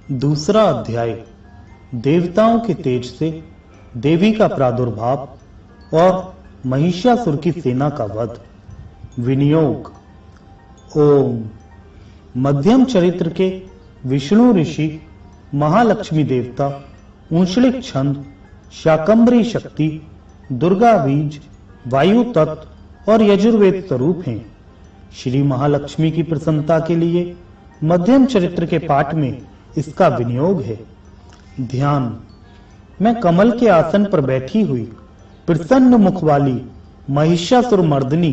दूसरा अध्याय देवताओं के तेज से देवी का प्रादुर्भाव और महिषासुर की सेना का वध। विनियोग। ओम। मध्यम चरित्र के विष्णु ऋषि, महालक्ष्मी देवता, ऊंचलिक छंद, शाकंभरी शक्ति, दुर्गा बीज, वायु तत्व और यजुर्वेद स्वरूप हैं। श्री महालक्ष्मी की प्रसन्नता के लिए मध्यम चरित्र के पाठ में इसका विनियोग है। ध्यान। मैं कमल के आसन पर बैठी हुई प्रसन्न मुख वाली महिषासुर मर्दिनी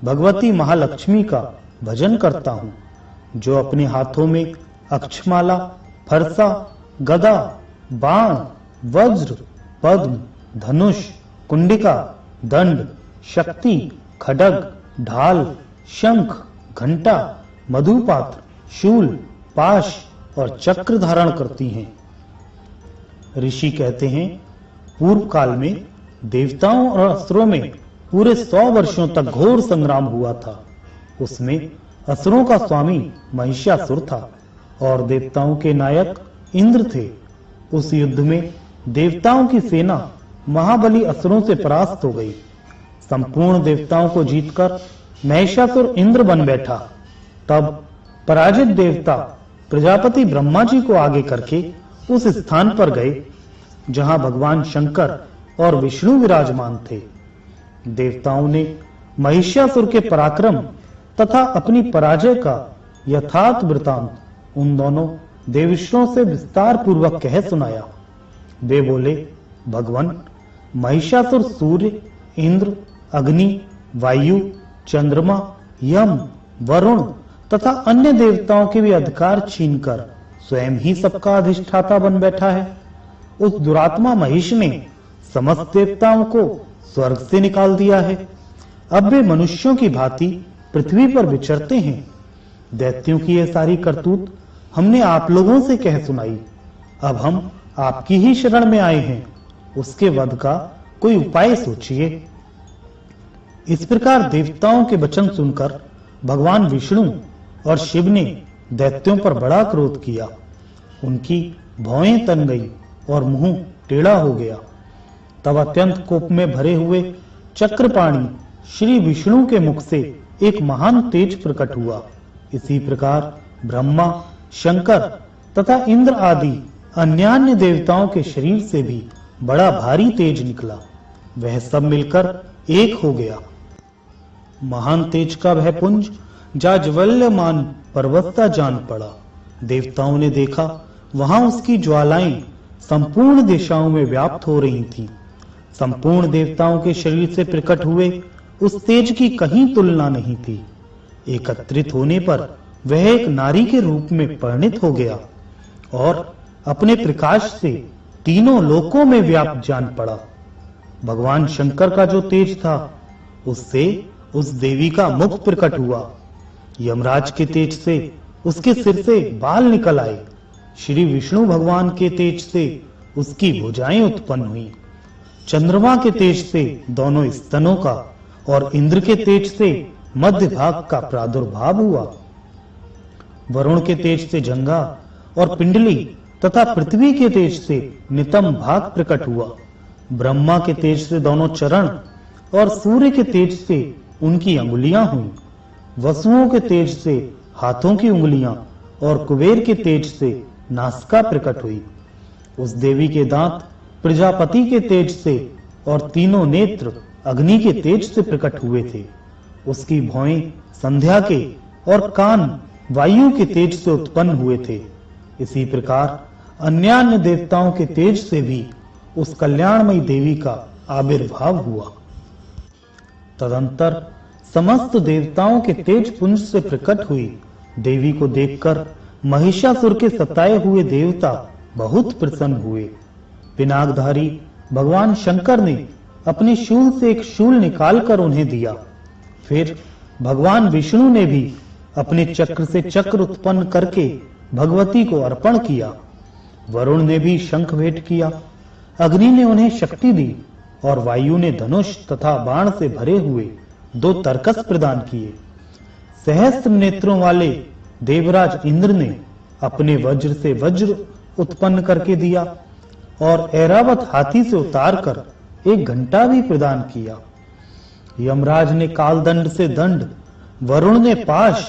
भगवती महालक्ष्मी का भजन करता हूँ, जो अपने हाथों में अक्षमाला, फरसा, गदा, बाण, वज्र, पद्म, धनुष, कुंडिका, दंड, शक्ति, खड्ग, ढाल, शंख, घंटा, मधुपात्र, शूल, पाश और चक्र धारण करती हैं। ऋषि कहते हैं, पूर्व काल में देवताओं और असुरों में पूरे 100 वर्षों तक घोर संग्राम हुआ था। उसमें असुरों का स्वामी महिषासुर था और देवताओं के नायक इंद्र थे। उस युद्ध में देवताओं की सेना महाबली असुरों से परास्त हो गई। संपूर्ण देवताओं को जीतकर महिषासुर इंद्र बन बैठा। तब पराजित देवता प्रजापति ब्रह्मा जी को आगे करके उस स्थान पर गए जहां भगवान शंकर और विष्णु विराजमान थे। देवताओं ने महिषासुर के पराक्रम तथा अपनी पराजय का यथार्थ वृतांत उन दोनों देवेश्वरों से विस्तार पूर्वक कह सुनाया। वे बोले, भगवान, महिषासुर सूर्य, इंद्र, अग्नि, वायु, चंद्रमा, यम, वरुण तथा अन्य देवताओं के भी अधिकार छीनकर स्वयं ही सबका अधिष्ठाता बन बैठा है। उस दुरात्मा महिष ने समस्त देवताओं को स्वर्ग से निकाल दिया है। अब वे मनुष्यों की भांति पृथ्वी पर विचरते हैं। दैत्यों की यह सारी करतूत हमने आप लोगों से कह सुनाई। अब हम आपकी ही शरण में आए हैं। उसके वध का कोई उपाय सोचिए। इस प्रकार देवताओं के वचन सुनकर भगवान विष्णु और शिव ने दैत्यों पर बड़ा क्रोध किया। उनकी भौहें तन गई और मुंह टेढ़ा हो गया। तब अत्यंत कोप में भरे हुए चक्रपाणी श्री विष्णु के मुख से एक महान तेज प्रकट हुआ। इसी प्रकार ब्रह्मा, शंकर तथा इंद्र आदि अन्यान्य देवताओं के शरीर से भी बड़ा भारी तेज निकला। वह सब मिलकर एक हो गया। महान तेज का वह पुंज जाज्वल्यमान पर्वतता जान पड़ा। देवताओं ने देखा, वहां उसकी ज्वालाएं संपूर्ण दिशाओं में व्याप्त हो रही थीं। संपूर्ण देवताओं के शरीर से प्रकट हुए उस तेज की कहीं तुलना नहीं थी। एकत्रित होने पर वह एक नारी के रूप में परिणित हो गया और अपने प्रकाश से तीनों लोकों में व्याप्त जान पड़ा। भगवान शंकर का जो तेज था, उससे उस देवी का मुख प्रकट हुआ। यमराज के तेज से उसके सिर से बाल निकल आए। श्री विष्णु भगवान के तेज से उसकी भुजाएं उत्पन्न हुई। चंद्रमा के तेज से दोनों स्तनों का और इंद्र के तेज से मध्य भाग का प्रादुर्भाव हुआ। वरुण के तेज से जंघा और पिंडली तथा पृथ्वी के तेज से नितंब भाग प्रकट हुआ। ब्रह्मा के तेज से दोनों चरण और सूर्य के तेज से उनकी अंगुलियां हुई। वसुओं के तेज से हाथों की उंगलियां और कुबेर के तेज से नासिका प्रकट हुई। उस देवी के दांत प्रजापति के तेज से और तीनों नेत्र अग्नि के तेज से प्रकट हुए थे। उसकी भौहें संध्या के और कान वायु के तेज से उत्पन्न हुए थे। इसी प्रकार अन्यान्य देवताओं के तेज से भी उस कल्याणमयी देवी का आविर्भाव हुआ। तदंतर समस्त देवताओं के तेज पुंज से प्रकट हुई देवी को देखकर महिषासुर के सताए हुए देवता बहुत प्रसन्न हुए। पिनाकधारी भगवान शंकर ने अपने शूल से एक शूल निकालकर उन्हें दिया। फिर भगवान विष्णु ने भी अपने चक्र से चक्र उत्पन्न करके भगवती को अर्पण किया। वरुण ने भी शंख भेंट किया। अग्नि ने उन्हें शक्ति दी और वायु ने धनुष तथा बाण से भरे हुए 2 तरकस प्रदान किए। सहस्त्र नेत्रों वाले देवराज इंद्र ने अपने वज्र से वज्र उत्पन्न करके दिया और ऐरावत हाथी से उतारकर एक घंटा भी प्रदान किया। यमराज ने कालदंड से दंड, वरुण ने पाश,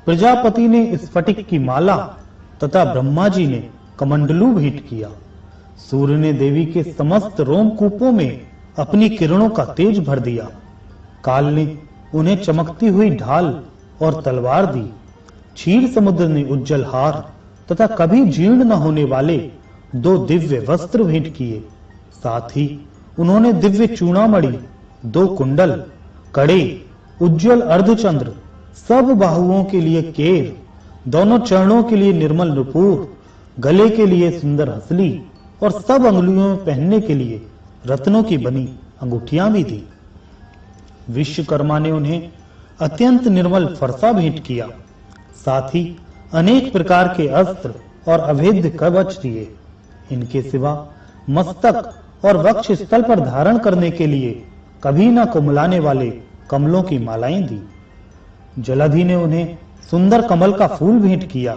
प्रजापति ने स्फटिक की माला तथा ब्रह्मा जी ने कमंडलू भेंट किया। सूर्य ने देवी के समस्त रोमकूपों में अपनी किरणों का तेज भर दिया। काल ने उन्हें चमकती हुई ढाल और तलवार दी। क्षीर समुद्र ने उज्जवल हार तथा कभी जीर्ण न होने वाले 2 दिव्य वस्त्र भेंट किए। साथ ही उन्होंने दिव्य चूड़ामणि, 2 कुंडल, कड़े, उज्जवल अर्धचंद्र, सब बाहुओं के लिए केर, दोनों चरणों के लिए निर्मल नुपुर, गले के लिए सुंदर हसली और सब अंगुलियों में पहनने के लिए रत्नों की बनी अंगूठियां भी दी। विश्वकर्मा ने उन्हें अत्यंत निर्मल फरसा भेंट किया। साथ ही अनेक प्रकार के अस्त्र और अभेद्य कवच दिए। इनके सिवा मस्तक और वक्ष स्थल पर धारण करने के लिए कभी न कुमलाने वाले कमलों की मालाएं दी। जलधि ने उन्हें सुंदर कमल का फूल भेंट किया।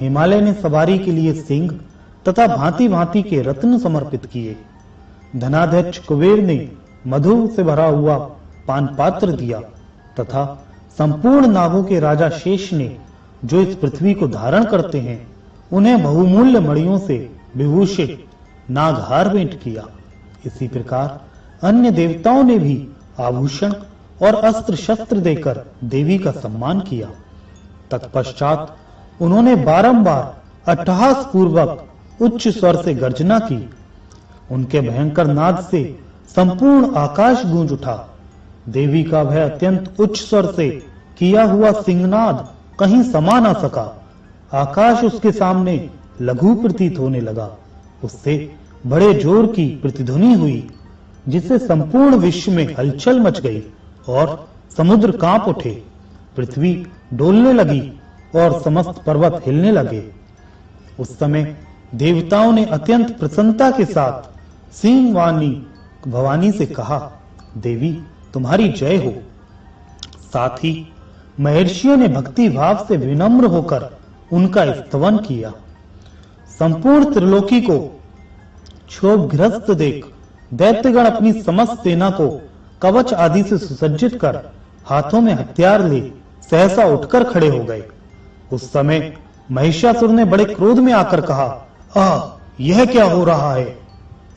हिमालय ने सवारी के लिए सिंह तथा भांति भांति के रत्न समर्पित किए। धनाध्यक्ष कुबेर ने मधु से भरा हुआ पान पात्र दिया तथा संपूर्ण नागों के राजा शेष ने, जो इस पृथ्वी को धारण करते हैं, उन्हें बहुमूल्य मणियों से विभूषित नागहार भेंट किया। इसी प्रकार अन्य देवताओं ने भी आभूषण और अस्त्र शस्त्र देकर देवी का सम्मान किया। तत्पश्चात उन्होंने बारंबार अट्टहास पूर्वक उच्च स्वर से गर्जना की। उनके भयंकर नाद से संपूर्ण आकाश गूंज उठा। देवी का भय अत्यंत उच्च स्वर से किया हुआ सिंहनाद कहीं समा न सका। आकाश उसके सामने लघु प्रतीत होने लगा। उससे बड़े जोर की प्रतिध्वनि हुई, जिससे संपूर्ण विश्व में हलचल मच गई और समुद्र कांप उठे। पृथ्वी डोलने लगी और समस्त पर्वत हिलने लगे। उस समय देवताओं ने अत्यंत प्रसन्नता के साथ सिंहवानी भवानी से कहा, देवी तुम्हारी जय हो। साथ ही महर्षियों ने भक्ति भाव से विनम्र होकर उनका स्तवन किया। संपूर्ण त्रिलोकी को क्षोभग्रस्त देख दैत्यगण अपनी समस्त सेना को कवच आदि से सुसज्जित कर हाथों में हथियार ले सहसा उठकर खड़े हो गए। उस समय महिषासुर ने बड़े क्रोध में आकर कहा, यह क्या हो रहा है?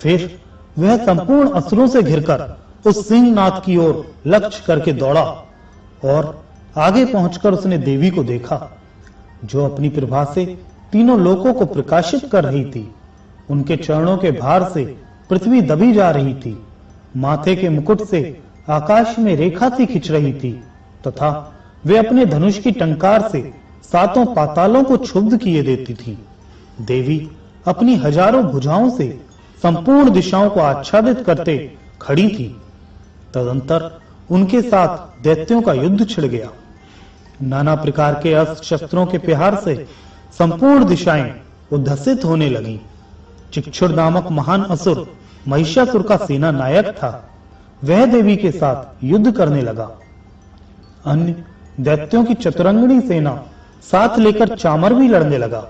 फिर वह संपूर्ण असुरों से घिरकर उस सिंहनाद की ओर लक्ष्य करके दौड़ा और आगे पहुंचकर उसने देवी को देखा, जो अपनी प्रभा से तीनों लोकों को प्रकाशित कर रही थी। उनके चरणों के भार से पृथ्वी दबी जा रही थी। माथे के मुकुट से आकाश में रेखा सी खिंच रही थी तथा वे अपने धनुष की टंकार से सातों पातालों को क्षुब्ध किए देती थी। देवी अपनी हजारों भुजाओं से संपूर्ण दिशाओं को आच्छादित करते खड़ी थी। तदंतर उनके साथ दैत्यों का युद्ध छिड़ गया। नाना प्रकार के अस्त्र शस्त्रों के प्रहार से संपूर्ण दिशाएं उद्धसित होने लगी। चिक्षुर नामक महान असुर महिषासुर का सेना नायक था। वह देवी के साथ युद्ध करने लगा। अन्य दैत्यों की चतुरंगनी सेना साथ लेकर चामर भी लड़ने लगा।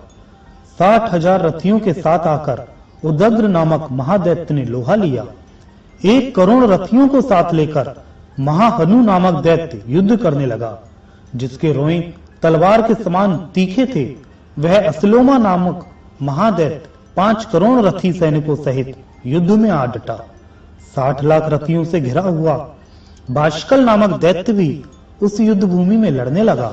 60,000 रथियों के साथ आकर उदग्र नामक महादैत्य ने लोहा लिया। 1 करोड़ रथियों को साथ लेकर महाहनु नामक दैत्य युद्ध करने लगा, जिसके रोएं तलवार के समान तीखे थे। वह असलोमा नामक महादैत्य 5 करोड़ रथी सैनिकों सहित युद्ध में आ डटा। 60 लाख रथियों से घिरा हुआ बाष्कल नामक दैत्य भी उस युद्ध भूमि में लड़ने लगा।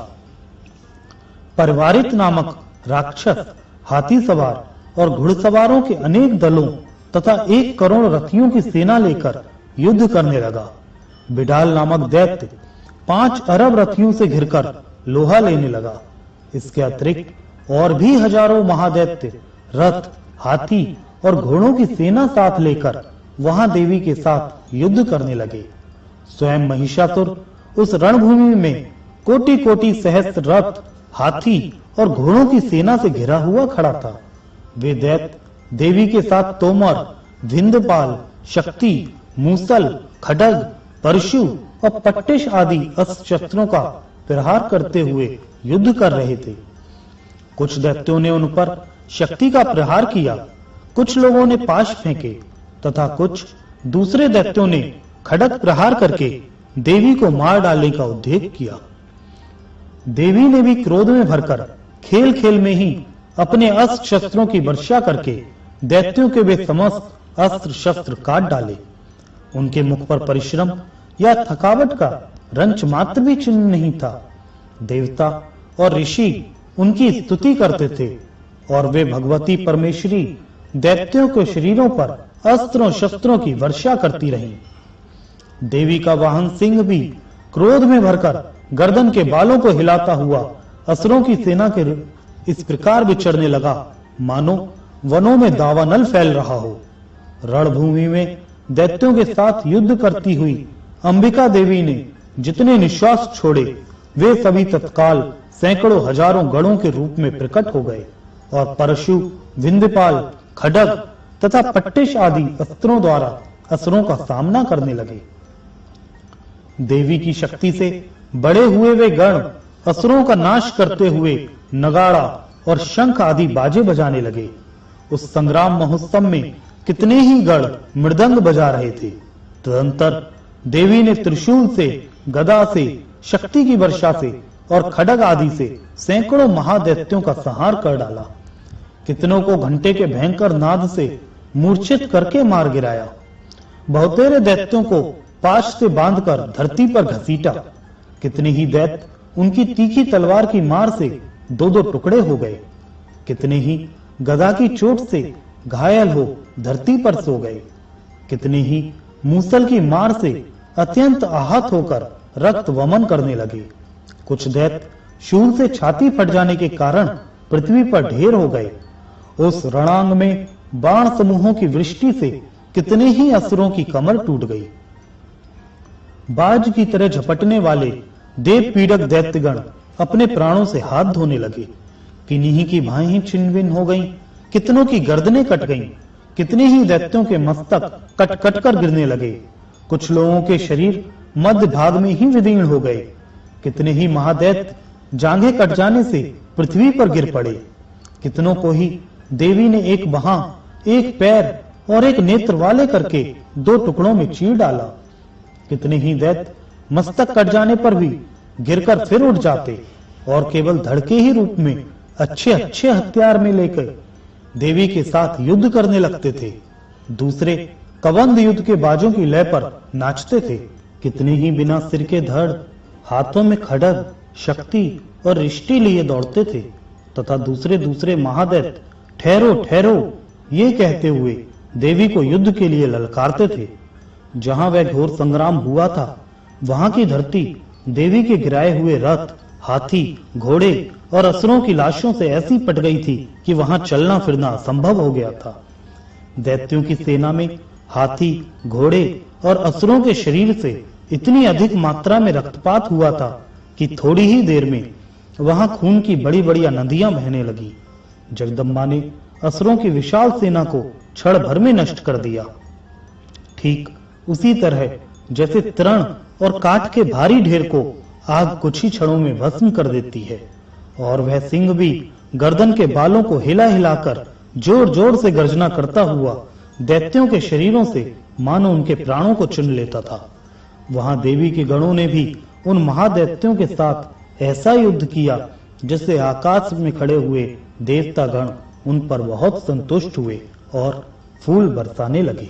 परिवारित नामक राक्षस हाथी सवार और घुड़सवारों के अनेक दलों तथा 1 करोड़ रथियों की सेना लेकर युद्ध करने लगा। बिडाल नामक दैत्य 5 अरब रथियों से घिरकर लोहा लेने लगा। इसके अतिरिक्त और भी हजारों महादैत्य रथ, हाथी और घोड़ों की सेना साथ लेकर वहां देवी के साथ युद्ध करने लगे। स्वयं महिषासुर उस रणभूमि में कोटि कोटि सहस्त्र रथ, हाथी और घोड़ों की सेना से घिरा हुआ खड़ा था। वे दैत्य देवी के साथ तोमर, विंध्यपाल, शक्ति, मूसल, खड्ग, परशु और पट्टिश आदि अस्त्र शस्त्रों का प्रहार करते हुए युद्ध कर रहे थे। कुछ दैत्यों ने उन पर शक्ति का प्रहार किया, कुछ लोगों ने पाश फेंके तथा कुछ दूसरे दैत्यों ने खड़ग प्रहार करके देवी को मार डालने का उद्योग किया। देवी ने भी क्रोध में भरकर खेल खेल में ही अपने अस्त्र शस्त्रों की वर्षा करके दैत्यों के वे समस्त अस्त्र शस्त्र काट डाले। उनके मुख पर परिश्रम या थकावट का रंच मात्र भी चिन्ह नहीं था। देवता और ऋषि उनकी स्तुति करते थे और वे भगवती परमेश्वरी दैत्यों के शरीरों पर अस्त्रों शस्त्रों की वर्षा करती रहीं। देवी का वाहन सिंह भी क्रोध में भरकर गर्दन के बालों को हिलाता हुआ असुरों की सेना के इस प्रकार विचरने लगा मानो वनों में दावानल फैल रहा हो। रणभूमि में दैत्यों के साथ युद्ध करती हुई अंबिका देवी ने जितने निश्वास छोड़े वे सभी तत्काल सैकड़ों हजारों गणों के रूप में प्रकट हो गए और परशु, विंध्यपाल, खड्ग तथा पट्टिश आदि अस्त्रों द्वारा असुरों का सामना करने लगे। देवी की शक्ति से बड़े हुए वे गण असुरों का नाश करते हुए नगाड़ा और शंख आदि बाजे बजाने लगे। उस संग्राम महोत्सव में कितने ही गण मृदंग बजा रहे थे। तदंतर देवी ने त्रिशूल से, गदा से, शक्ति की वर्षा से और खड्ग आदि से सैकड़ों महादैत्यों का संहार कर डाला। कितनों को घंटे के भयंकर नाद से मूर्छित करके मार गिराया। बहुतेरे दैत्यों को पाश से बांधकर धरती पर घसीटा। कितने ही दैत्य उनकी तीखी तलवार की मार से दो दो टुकड़े हो गए। कितने ही गदा की चोट से घायल हो धरती पर सो गए। कितने ही मूसल की मार से अत्यंत आहत होकर रक्त वमन करने लगे। कुछ दैत्य शूल से छाती फट जाने के कारण पृथ्वी पर ढेर हो गए। उस रणांग में बाण समूहों की वृष्टि से कितने ही असुरों की कमर टूट गई। बाज की तरह झपटने वाले देव पीड़क दैत्यगण अपने प्राणों से हाथ धोने लगे। किन्हीं की बाहें छिन्न भिन्न हो गईं, कितनों की गर्दनें कट गईं, कितने ही दैत्यों के मस्तक कट कट कर गिरने लगे। कुछ लोगों के शरीर मध्य भाग में ही विदीर्ण हो गए। कितने ही महादैत्य जांघें कट जाने से पृथ्वी पर गिर पड़े। कितनों को ही देवी ने एक बाह, एक पैर और एक नेत्र वाले करके दो टुकड़ों में चीर डाला। कितने ही दैत्य मस्तक कट जाने पर भी गिरकर फिर उठ जाते और केवल धड़ के ही रूप में अच्छे अच्छे हथियार में लेकर देवी के साथ युद्ध करने लगते थे। दूसरे कबंध युद्ध के बाजों की लय पर नाचते थे। कितने ही बिना सिर के धड़, हाथों में खड्ग, शक्ति और रिष्टि लिए दौड़ते थे तथा दूसरे दूसरे महादैत्य ठहरो ठहरो ये कहते हुए देवी को युद्ध के लिए ललकारते थे। जहां वह घोर संग्राम हुआ था वहां की धरती देवी के गिराए हुए रथ, हाथी, घोड़े और असुरों की लाशों से ऐसी पट गई थी कि वहां चलना फिरना असंभव हो गया था। दैत्यों की सेना में हाथी, घोड़े और असुरों के शरीर से इतनी अधिक मात्रा में रक्तपात हुआ था कि थोड़ी ही देर में वहां खून की बड़ी बड़ी नदियां बहने लगी। जगदम्बा ने असुरों की विशाल सेना को क्षण भर में नष्ट कर दिया। ठीक उसी तरह जैसे तृण और काठ के भारी ढेर को आग कुछ ही क्षणों में भस्म कर देती है, और वह सिंह भी गर्दन के बालों को हिला हिलाकर जोर जोर से गर्जना करता हुआ दैत्यों के शरीरों से मानो उनके प्राणों को चुन लेता था। वहां देवी के गणों ने भी उन महादैत्यों के साथ ऐसा युद्ध किया जिससे आकाश में खड़े हुए देवता गण उन पर बहुत संतुष्ट हुए और फूल बरसाने लगे।